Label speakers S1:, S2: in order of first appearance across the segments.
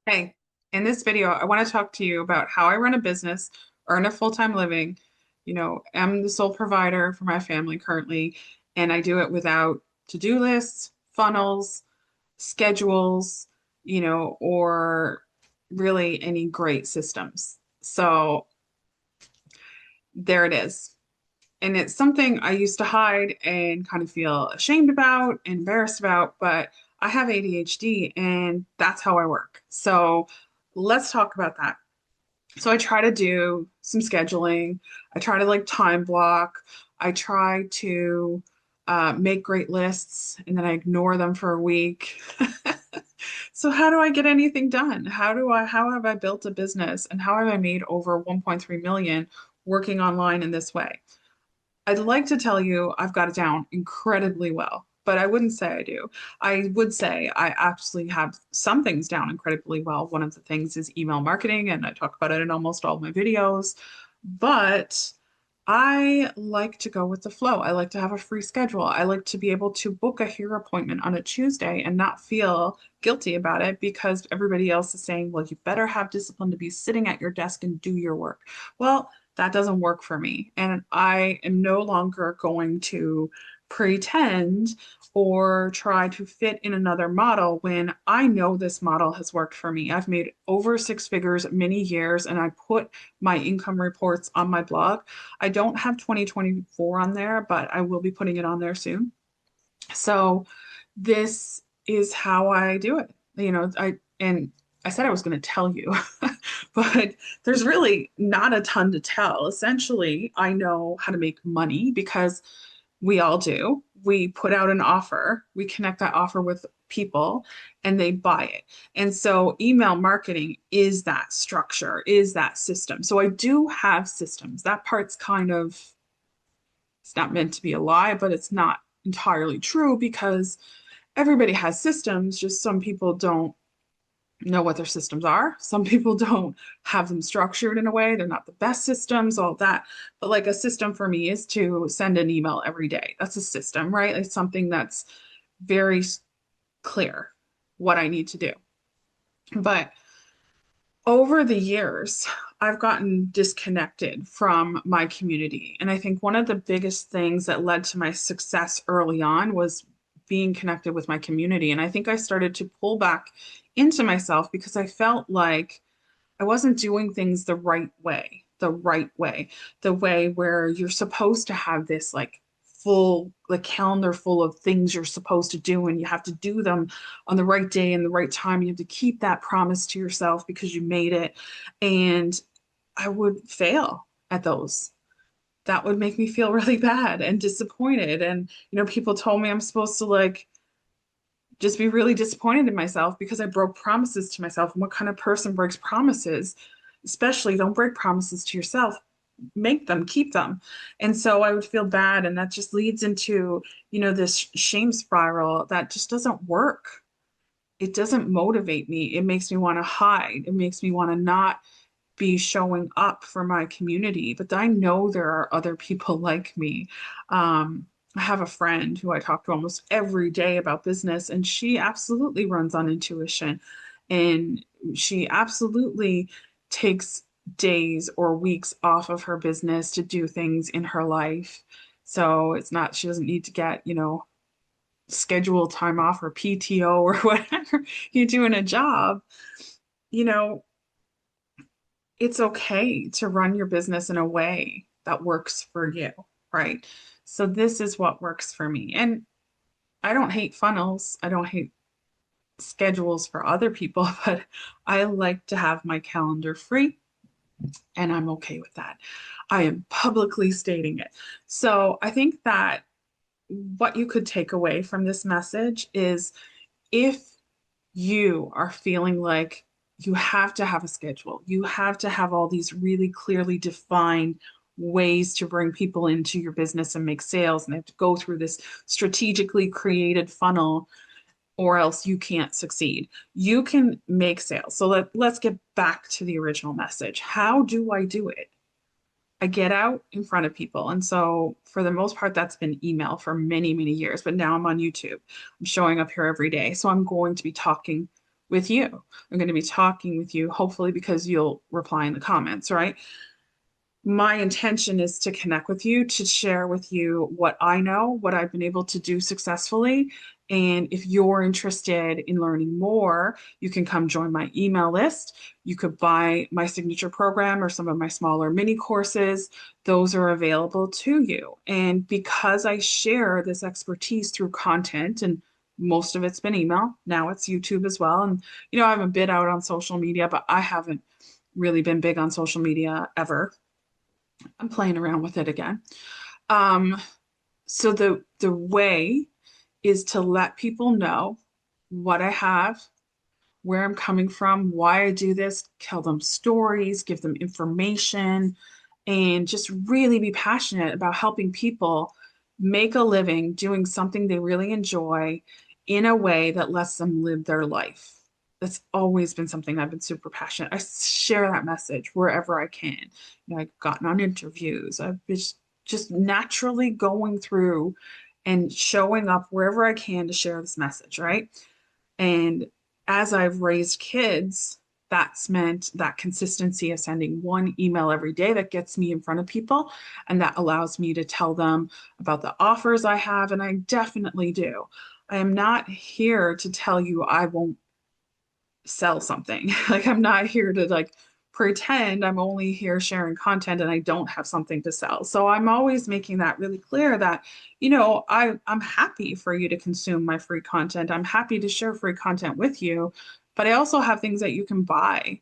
S1: Hey, in this video, I want to talk to you about how I run a business, earn a full-time living. I'm the sole provider for my family currently, and I do it without to-do lists, funnels, schedules, or really any great systems. So there it is. And it's something I used to hide and kind of feel ashamed about, embarrassed about, but I have ADHD and that's how I work. So let's talk about that. So I try to do some scheduling. I try to like time block. I try to make great lists and then I ignore them for a week. So how do I get anything done? How have I built a business and how have I made over 1.3 million working online in this way? I'd like to tell you I've got it down incredibly well, but I wouldn't say I do. I would say I actually have some things down incredibly well. One of the things is email marketing, and I talk about it in almost all my videos. But I like to go with the flow. I like to have a free schedule. I like to be able to book a hair appointment on a Tuesday and not feel guilty about it because everybody else is saying, well, you better have discipline to be sitting at your desk and do your work. Well, that doesn't work for me. And I am no longer going to pretend or try to fit in another model when I know this model has worked for me. I've made over six figures many years and I put my income reports on my blog. I don't have 2024 on there, but I will be putting it on there soon. So this is how I do it. I said I was going to tell you, but there's really not a ton to tell. Essentially, I know how to make money because we all do. We put out an offer, we connect that offer with people, and they buy it. And so, email marketing is that structure, is that system. So, I do have systems. That part's kind of, it's not meant to be a lie, but it's not entirely true because everybody has systems, just some people don't know what their systems are. Some people don't have them structured in a way. They're not the best systems, all that. But like a system for me is to send an email every day. That's a system, right? It's something that's very clear what I need to do. But over the years, I've gotten disconnected from my community. And I think one of the biggest things that led to my success early on was being connected with my community. And I think I started to pull back into myself because I felt like I wasn't doing things the way where you're supposed to have this like full like calendar full of things you're supposed to do and you have to do them on the right day and the right time. You have to keep that promise to yourself because you made it. And I would fail at those. That would make me feel really bad and disappointed. And, people told me I'm supposed to like just be really disappointed in myself because I broke promises to myself. And what kind of person breaks promises? Especially don't break promises to yourself. Make them, keep them. And so I would feel bad. And that just leads into, this shame spiral that just doesn't work. It doesn't motivate me. It makes me want to hide. It makes me want to not be showing up for my community. But I know there are other people like me. I have a friend who I talk to almost every day about business, and she absolutely runs on intuition. And she absolutely takes days or weeks off of her business to do things in her life. So it's not, she doesn't need to get, schedule time off or PTO or whatever you do in a job. You know, it's okay to run your business in a way that works for you, right? So this is what works for me. And I don't hate funnels. I don't hate schedules for other people, but I like to have my calendar free and I'm okay with that. I am publicly stating it. So I think that what you could take away from this message is if you are feeling like you have to have a schedule, you have to have all these really clearly defined ways to bring people into your business and make sales, and they have to go through this strategically created funnel, or else you can't succeed. You can make sales. So let's get back to the original message. How do I do it? I get out in front of people. And so, for the most part, that's been email for many, many years. But now I'm on YouTube. I'm showing up here every day. So, I'm going to be talking with you. I'm going to be talking with you, hopefully, because you'll reply in the comments, right? My intention is to connect with you, to share with you what I know, what I've been able to do successfully. And if you're interested in learning more, you can come join my email list. You could buy my signature program or some of my smaller mini courses. Those are available to you. And because I share this expertise through content, and most of it's been email, now it's YouTube as well. And, I'm a bit out on social media, but I haven't really been big on social media ever. I'm playing around with it again. Um, so the way is to let people know what I have, where I'm coming from, why I do this, tell them stories, give them information, and just really be passionate about helping people make a living doing something they really enjoy in a way that lets them live their life. That's always been something I've been super passionate. I share that message wherever I can. I've gotten on interviews. I've been just naturally going through and showing up wherever I can to share this message, right? And as I've raised kids, that's meant that consistency of sending one email every day that gets me in front of people and that allows me to tell them about the offers I have. And I definitely do. I am not here to tell you I won't sell something. Like I'm not here to pretend. I'm only here sharing content and I don't have something to sell. So I'm always making that really clear that, I'm happy for you to consume my free content. I'm happy to share free content with you, but I also have things that you can buy.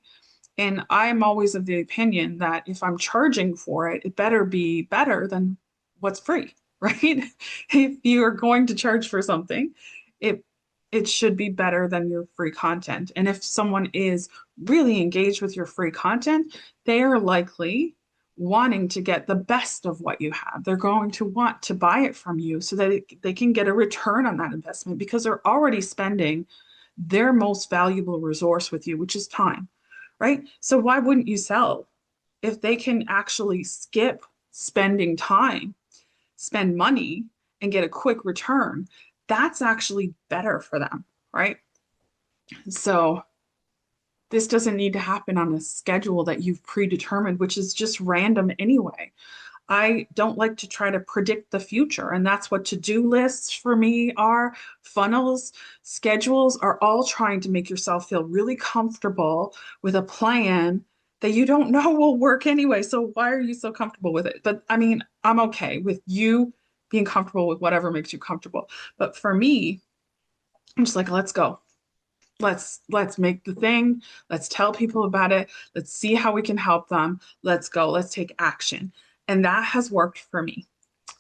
S1: And I'm always of the opinion that if I'm charging for it, it better be better than what's free, right? If you are going to charge for something, it it should be better than your free content. And if someone is really engaged with your free content, they are likely wanting to get the best of what you have. They're going to want to buy it from you so that they can get a return on that investment because they're already spending their most valuable resource with you, which is time, right? So why wouldn't you sell if they can actually skip spending time, spend money, and get a quick return? That's actually better for them, right? So this doesn't need to happen on a schedule that you've predetermined, which is just random anyway. I don't like to try to predict the future. And that's what to-do lists for me are. Funnels, schedules are all trying to make yourself feel really comfortable with a plan that you don't know will work anyway. So why are you so comfortable with it? But I mean, I'm okay with you being comfortable with whatever makes you comfortable. But for me, I'm just like, let's go. Let's make the thing. Let's tell people about it. Let's see how we can help them. Let's go. Let's take action. And that has worked for me.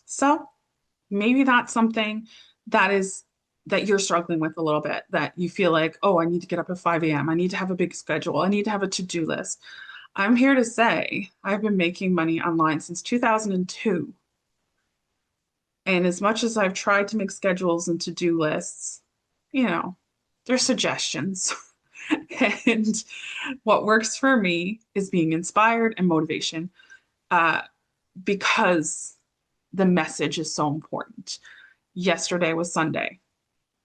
S1: So maybe that's something that is that you're struggling with a little bit, that you feel like, oh, I need to get up at 5 a.m. I need to have a big schedule. I need to have a to-do list. I'm here to say I've been making money online since 2002. And as much as I've tried to make schedules and to-do lists, you know, they're suggestions. And what works for me is being inspired and motivation uh, because the message is so important. Yesterday was Sunday,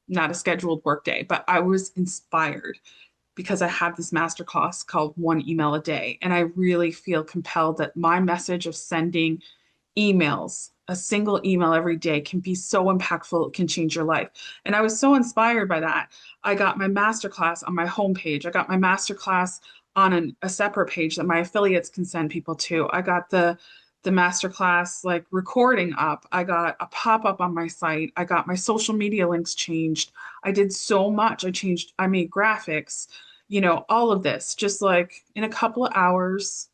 S1: not a scheduled work day, but I was inspired because I have this masterclass called One Email a Day. And I really feel compelled that my message of sending emails, a single email every day can be so impactful, it can change your life. And I was so inspired by that. I got my masterclass on my homepage. I got my masterclass on a separate page that my affiliates can send people to. I got the masterclass like recording up. I got a pop-up on my site. I got my social media links changed. I did so much. I made graphics, all of this just like in a couple of hours.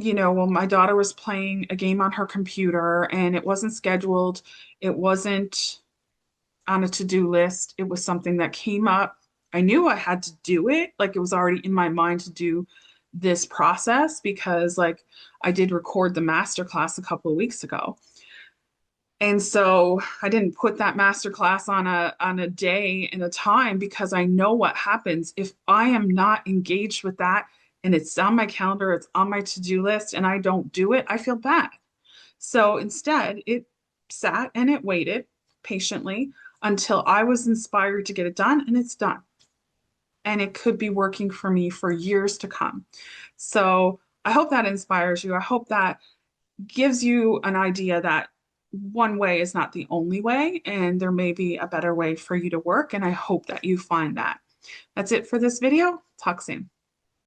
S1: When my daughter was playing a game on her computer and it wasn't scheduled, it wasn't on a to-do list, it was something that came up. I knew I had to do it. Like it was already in my mind to do this process because like I did record the masterclass a couple of weeks ago. And so I didn't put that masterclass on a day and a time because I know what happens if I am not engaged with that and it's on my calendar, it's on my to-do list, and I don't do it, I feel bad. So instead, it sat and it waited patiently until I was inspired to get it done, and it's done. and it could be working for me for years to come. So I hope that inspires you. I hope that gives you an idea that one way is not the only way, and there may be a better way for you to work. And I hope that you find that. That's it for this video. Talk soon.